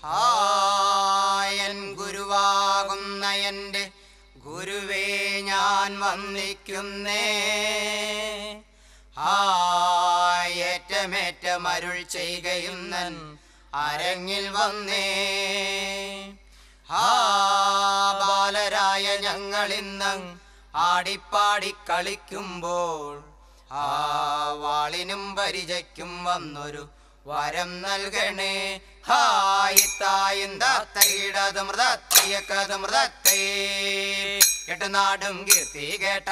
ഹായൻ ഗുരുവാകുന്ന എൻ്റെ ഗുരുവേ ഞാൻ വന്ദിക്കുന്നേ. ഏറ്റമേറ്റമരുൾ ചെയ്യുന്നൻ അരങ്ങിൽ വന്നേ. ബാലരായ ഞങ്ങളിന്ന് ആടിപ്പാടി കളിക്കുമ്പോൾ വാളിനും പരിചയ്ക്കും വന്നൊരു വരം നൽകണേ. എട്ടുനാടും കീർത്തി കേട്ട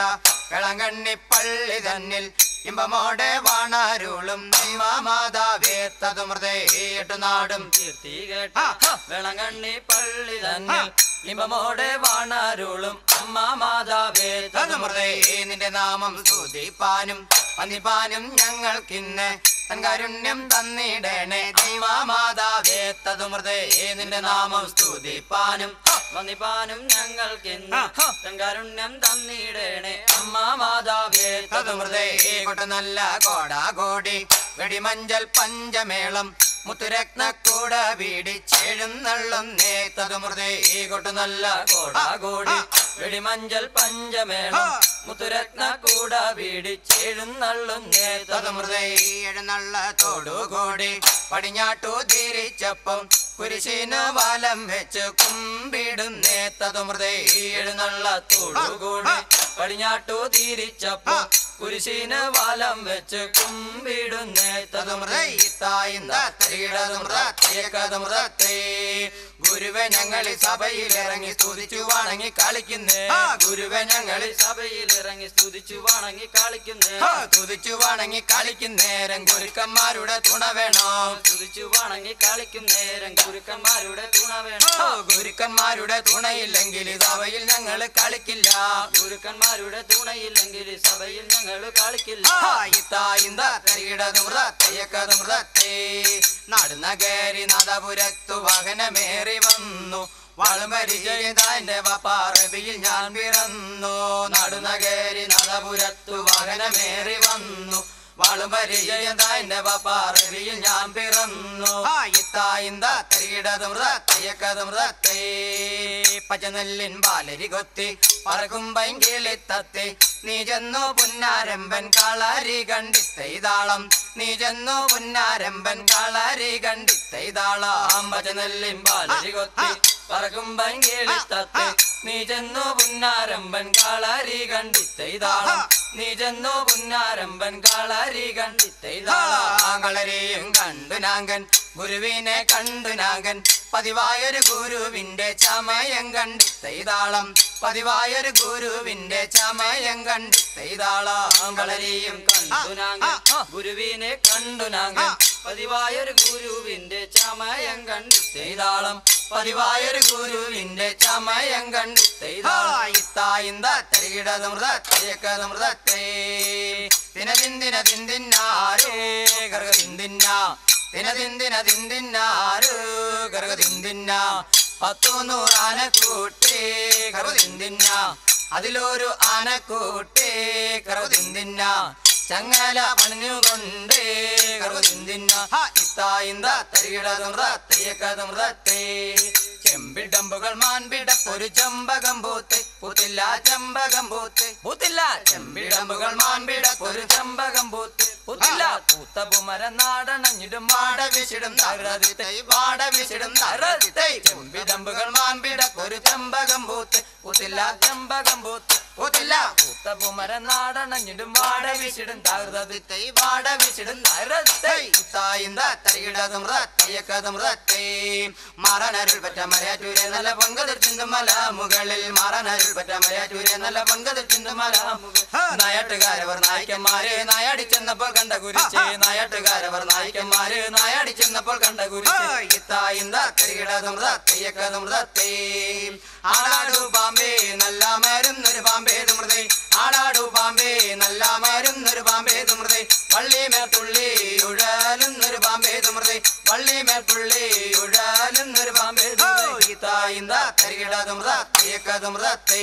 വെളങ്കണ്ണിപ്പള്ളി തന്നിൽ ഇമ്പമോടെ വാണാരുളും ദൈവമാതാവേ തതുമൃതേ. എട്ടുനാടും കീർത്തി കേട്ട വെളങ്കണ്ണിപ്പള്ളി തന്നിൽ ഇമ്പമോടെ വാണാരുളും അമ്മ മാതാവേ തതുമൃതേ. നിന്റെ നാമം സ്തുതിപ്പാനും വന്ദിപ്പാനും ഞങ്ങൾക്കിന്ന് തൻ കാരുണ്യം തന്നിടണേ ദൈവമാതാവേ തതുമൃതേ. നിന്റെ നാമം സ്തുതിപ്പാനും വന്ദിപ്പാനും ഞങ്ങൾക്കിന്ന് തൻ കാരുണ്യം തന്നിടണേ അമ്മ മാതാവേ തതുമൃതേ. കൊട്ട നല്ല കോടാകോടി വെടിമഞ്ചൽ പഞ്ചമേളം മുത്തുരത്നക്കൂട വീടിച്ചെഴുന്നള്ളുന്നേ തതുമൃതേ. കൊട്ടു നല്ല കോടാകോടി വെടിമഞ്ചൽ പഞ്ചമേളം മുത്തുരത്നക്കൂട വീടിച്ചെഴുന്നള്ളുന്നേ തതുമൃതേ. എഴുന്നള്ളത്തോടുകൂടി പടിഞ്ഞാട്ടു തിരിച്ചപ്പം കുരിശിന് വലം വെച്ച് കുമ്പിടുന്നേ തതുമൃതേ. എഴുന്നള്ളത്തോടുകൂടി പടിഞ്ഞാട്ടു തിരിച്ചപ്പം കുരിശിന് വലം വെച്ച് കുമ്പിടുന്നേ തതുമൃതേ. ഗുരുവെ ഞങ്ങളി സഭയിലിറങ്ങി സ്തുതിച്ചു വണങ്ങി കളിക്കുന്നേ. ഗുരുവെ ഞങ്ങളി സഭയിലിറങ്ങി സ്തുതിച്ചു വണങ്ങി കളിക്കുന്നേ. സ്തുതിച്ചു വണങ്ങി കളിക്കുന്നേരം ഗുരുക്കന്മാരുടെ തുണ വേണം. സ്തുതിച്ചു വണങ്ങി കളിക്കുന്നേരം ഗുരുക്കന്മാരുടെ തുണ വേണം. ഗുരുക്കന്മാരുടെ തുണയില്ലെങ്കിൽ സഭയിൽ ഞങ്ങൾ കളിക്കില്ല. ഗുരുക്കന്മാരുടെ തുണയില്ലെങ്കിൽ സഭയിൽ ഞങ്ങൾ കളിക്കില്ല. നടുനഗരി നാദപുരത്തു വാഹനമേറി വന്നു വാളുമരിജയന്റെ വപ്പാറബിയിൽ ഞാൻ പിറന്നു. നടുനഗരി നാദപുരത്തു വാഹനമേറി വന്നു വാളുമരിജയന്റെ വപ്പാറബിയിൽ ഞാൻ പിറന്നു. പച്ചനെല്ലിൻ പാലരി കൊത്തി പറക്കും പൈങ്കിളിത്തത്തെ നീ ചെന്നു പുന്നാരമ്പൻ കളരി കണ്ടിത്തൈതാളം. നീ ചെന്നു പുന്നാരമ്പൻ കളരി കണ്ടിത്തൈതാളം. പച്ചനെല്ലിൻ പാലരി കൊത്തി പറക്കും പൈങ്കിളിത്തത്തെ നീ ചെന്നു പുന്നാരമ്പൻ കളരി കണ്ടിത്തൈതാളം. നീ ചെന്നു പുന്നാരമ്പൻ കളരി കണ്ടിത്തൈതാളം. കളരിയും കണ്ടു നാങ്കൻ ഗുരുവിനെ കണ്ടു നാങ്കൻ പതിവായൊരു ഗുരുവിന്റെ ചമയം കണ്ടിത്തൈതാളം. പതിവായൊരു ഗുരുവിന്റെ ചമയം കണ്ടിത്തൈതാളം. കളരിയും കണ്ടു നാങ്കൻ ഗുരുവിനെ കണ്ടു നാങ്കൻ പതിവായൊരു ഗുരുവിന്റെ ചമയം കണ്ടിത്തൈതാളം. പതിവായൊരു ഗുരുവിന്റെ ചമയം കണ്ടിത്തൈതാളം. ദിനദിന്ദിന ദിന്ദിന്നാരോ ഗർഗദിന്ദിന്ന ദിനദിന്ദിന ദിന്ദിന്നാരോ ഗർഗദിന്ദിന്ന. 100 ആനക്കൂട്ടേ ഗർഗദിന്ദിന്ന അതിലൊരു ആനക്കൂട്ടേ ഗർഗദിന്ദിന്ന. ചങ്ങല പണിഞ്ഞുകൊണ്ടേ ഗർഗദിന്ദിന്ന. ചെമ്പിടമ്പുകൾ മാൻപിടപ്പൊരു ചെമ്പകം പൂത്ത് പൂത്തില്ല ചെമ്പകം പൂത്ത് പൂത്തില്ല. ചെമ്പിടമ്പുകൾ മാൻപിടപ്പൊരു ചെമ്പകം പൂത്ത് പൂത്തില്ല. പൂത്ത പുമരം നാടണഞ്ഞിടും വാട വിശിടും തരതിത്തൈ വാട വിശിടും തരതിത്തൈ. ചെമ്പിടമ്പുകൾ മാൻപിടപ്പൊരു ചെമ്പകം പൂത്ത് പൂത്തില്ല ചെമ്പകം പൂത്ത് പൂത്തില്ല. പൂത്ത പുമരം നാടണഞ്ഞിടും വാട വിശിടും തരതിത്തൈ വാട വിശിടും തരതിത്തൈ. മാറാനരുൾ പറ്റ മലയാറ്റൂരെ നല്ല പങ്കതിർ ചിന്തുമല മുകളിൽ. മാറാനരുൾ പറ്റ മലയാറ്റൂരെ നല്ല പങ്കതിർ ചിന്തുമല മുകളിൽ. നായാട്ടുകാരവർ നായ്ക്കന്മാരെ നായാടി ചെന്നപ്പോൾ കണ്ട കുരിശേ. നായാട്ടുകാരവർ നായ്ക്കന്മാര് നായാടി ചെന്നപ്പോൾ കണ്ട കുരിശേ. ആടാടു പാമ്പേ നല്ല മരുന്നൊരു പാമ്പേ തുമൃതേ. ആടാടു പാമ്പേ നല്ല മരുന്നൊരു പാമ്പേ തുമൃതേ. വള്ളിമേൽ തുള്ളി ഉഴലുന്നൊരു പാമ്പേ തുമൃതേ. വള്ളിമേൽ തുള്ളി ഉഴലുന്നൊരു പാമ്പേ തുമൃതേ. തരികിടതും തയ്യക്കതും തേ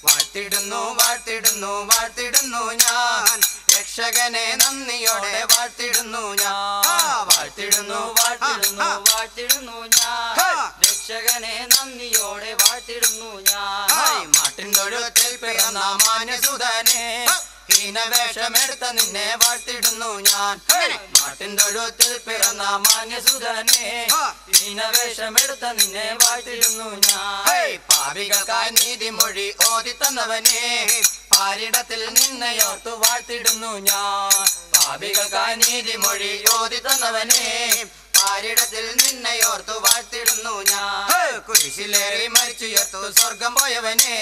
വാഴ്ത്തിടുന്നു വാഴ്ത്തിടുന്നു വാഴ്ത്തിടുന്നു ഞാൻ രക്ഷകനെ നന്ദിയോടെ വാഴ്ത്തിടുന്നു ഞാൻ വാഴ്ത്തിടുന്നു വാഴ്ത്തിടുന്നു വാഴ്ത്തിടുന്നു ഞാൻ രക്ഷകനെ നന്ദിയോടെ വാഴ്ത്തിടുന്നു ഞാൻ മാട്ടിൻ തൊഴുത്തിൽ പിറന്ന മാന്യസുതനെ ഹീനവേഷമെടുത്ത നിന്നെ വാഴ്ത്തിടുന്നു ഞാൻ മാട്ടിൻ തൊഴുത്തിൽ പിറന്ന മാന്യസുതനെ ഹീനവേഷമെടുത്ത നിന്നെ വാഴ്ത്തിടുന്നു ഞാൻ പാപികൾക്കായി നീതിമൊഴി ഓതി തന്നവനെ പാരിടത്തിൽ നിന്നെയോർത്തു വാഴ്ത്തിടുന്നു ഞാൻ പാപികൾക്കായി നീതിമൊഴി ഓതി തന്നവനെ പാരിടത്തിൽ നിന്നെയോർത്തു വാഴ്ത്തിടുന്നു ഞാൻ കുരിശിലേറി മരിച്ചുയർത്തു സ്വർഗം പോയവനെ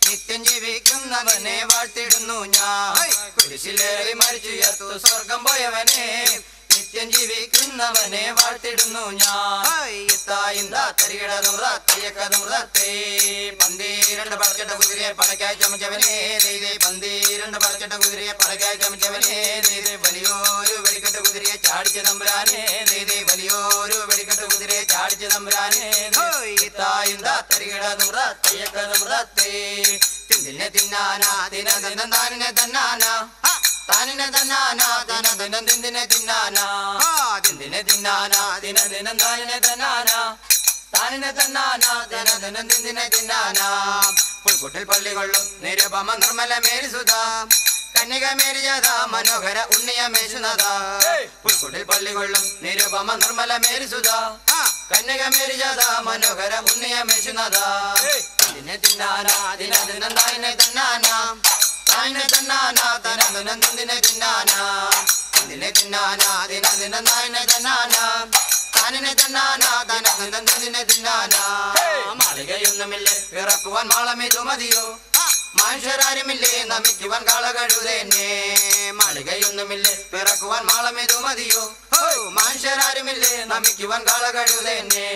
നിത്യം ജീവിക്കുന്നവനെ വാഴ്ത്തിടുന്നു ഞാൻ കുരിശിലേറി മരിച്ചുയർത്തു സ്വർഗം പോയവനെ നിത്യം ജീവിക്കുന്നവനെ വാഴ്ത്തിടുന്നു ഞാൻ തരികിടതും തയ്യക്കതും തേ 12 പടച്ചട്ട കുതിരയെ പടക്കായി ചമച്ചവനെ ദൈതേ 12 പടച്ചട്ട കുതിരയെ പടക്കായി ചമച്ചവനെ ദൈതേ വലിയൊരു വെടിക്കെട്ട് കുതിരയെ ചാടിച്ച തമ്പുരാനെ ദൈതേ വലിയൊരു വെടിക്കെട്ട് കുതിരയെ ചാടിച്ച തമ്പുരാനെ തരികിടതും തയ്യക്കതും തേ തിന്നെ തിന്നാനാ ദിന ദിന താനിനെ തന്നാനാ താനിനെ തന്നാനാ ദിന ദിന തിന്തിനെ തിന്നാനാ തിന്തിനെ തിന്നാനാ ദിന ദിന താനിനെ തന്നാനാ താനിനെ തന്നാനാ ദിന ദിന തിന്തിനെ തിന്നാനാ പുൽക്കുട്ടിൽ പള്ളികൊള്ളും നിരുപമ നിർമ്മല മേരിസുത കന്യക മേരിജത മനോഹര ഉണ്ണിയ മേശുനത പുൽക്കുട്ടിൽ പള്ളികൊള്ളും നിരുപമ നിർമ്മല മേരിസുത കന്യക മേരിജത മനോഹര ഉണ്ണിയ മേശുനത ദിനെ തിന്നാനാ ദിന ദിന താനിനെ തന്നാനാ താനിനെ തന്നാനാ ദിന ദിന തിന്തിനെ തിന്നാനാ തിന്തിനെ തിന്നാനാ ദിന ദിന താനിനെ തന്നാനാ താനിനെ തന്നാനാ ദിന ദിന തിന്തിനെ തിന്നാനാ മാളികയൊന്നുമില്ലേ ഇറക്കുവാൻ മാളമിതു മതിയോ മനുഷ്യരാരുമില്ലേ നമിക്കുവാൻ കാളകഴുതന്നെ മാളികയൊന്നുമില്ലേ പിറക്കുവാൻ മാളമിതു മതിയോ മനുഷ്യരാരുമില്ലേ നമിക്കുവാൻ കാളകഴുതന്നെ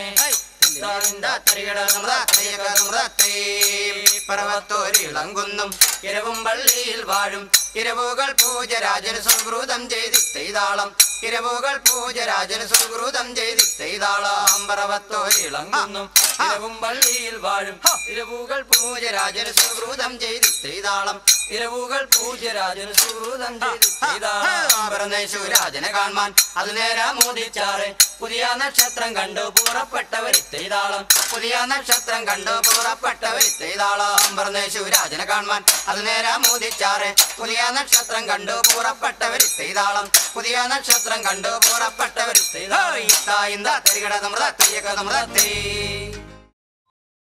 പർവത്തോരിളങ്കുന്നും ഇരവും പള്ളിയിൽ വാഴും ഇരവുകൾ പൂജരാജന് സുഹൃതം ചെയ്തിത്താളം ഇരവുകൾ പൂജരാജന് സുഹൃതം ചെയ്തിത്താളം പർവത്തോരിളങ്കുന്നും ഇരവും പള്ളിയിൽ വാഴും ഇരവുകൾ പൂജരാജന് സുഹൃതം ചെയ്തിത്താളം ഇരവുകൾ പൂജരാജന് സുഹൃതം ചെയ്തിത്താളേശുരാജനെ കാണാൻ അത് നേരം മോദിച്ചാറ് പുതിയ നക്ഷത്രം കണ്ടു പുറപ്പെട്ടവരിത്താളം പുതിയ നക്ഷത്രം കണ്ടു പുറപ്പെട്ടവരിത്താളം പരമേശുരാജനെ കാണാൻ അത് നേരം മോദിച്ചാറ് പുതിയ നക്ഷത്രം കണ്ടു പുറപ്പെട്ടവരിത്താളം പുതിയ നക്ഷത്രം കണ്ടു പുറപ്പെട്ടവരിത്താളം തരികിടതും തയ്യക്കതും തേ